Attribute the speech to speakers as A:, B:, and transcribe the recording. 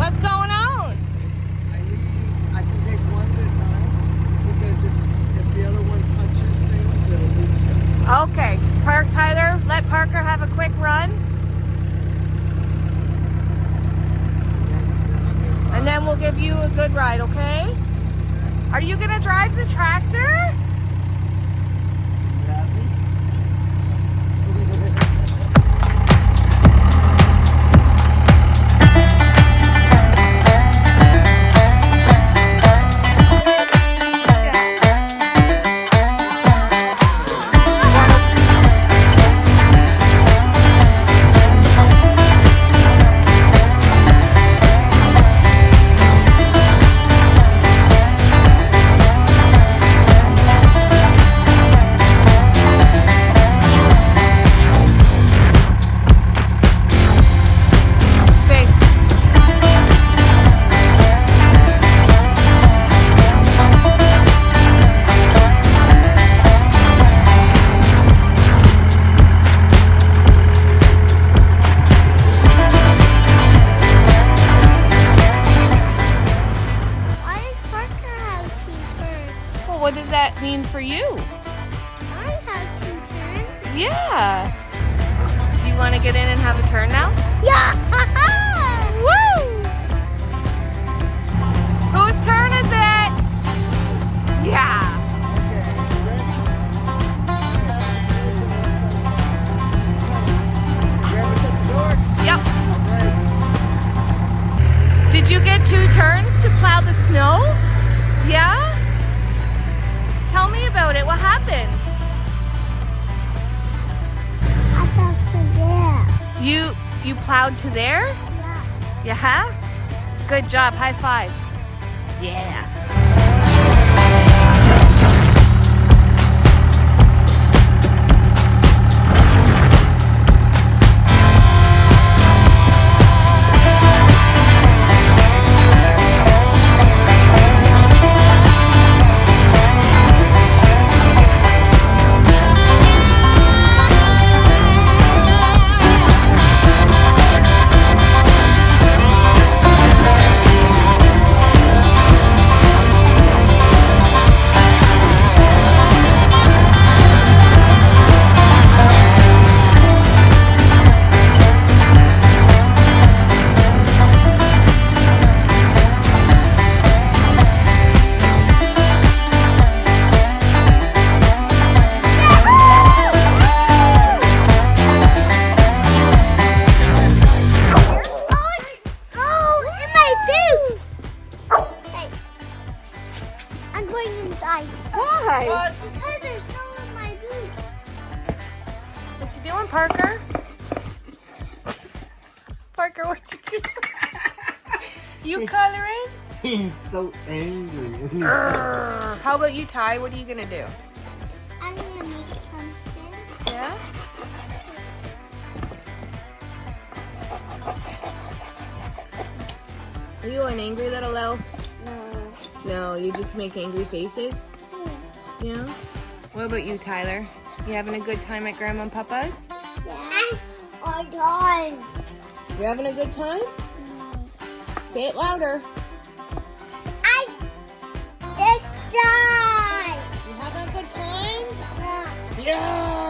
A: What's going on?
B: I can take one at a time because if the other one touches things, it'll lose stuff.
A: Okay, Tyler, let Parker have a quick run. And then we'll give you a good ride, okay? Are you gonna drive the tractor?
B: You happy?
A: What does that mean for you?
C: I have 2 turns.
A: Yeah. Do you want to get in and have a turn now?
C: Yeah!
A: Woo! Whose turn is it? Yeah.
B: Okay, ready? Grandma's at the door?
A: Yep.
B: Alright.
A: Did you get 2 turns to plow the snow? Yeah? Tell me about it. What happened?
C: I got to there.
A: You plowed to there?
C: Yeah.
A: Yeah? Good job. High five. Yeah. Why?
B: What?
C: Because there's snow in my boots.
A: What you doing, Parker? Parker, what you doing? You coloring?
B: He's so angry.
A: Grrr. How about you, Ty? What are you gonna do?
C: I'm gonna make something.
A: Yeah? Are you an angry little elf?
C: No.
A: No, you just make angry faces? Yeah? What about you, Tyler? You having a good time at Grandma and Papa's?
C: Yeah. I'm done.
A: You having a good time? Say it louder.
C: It's done.
A: You having a good time?
C: Yeah.
A: Yeah!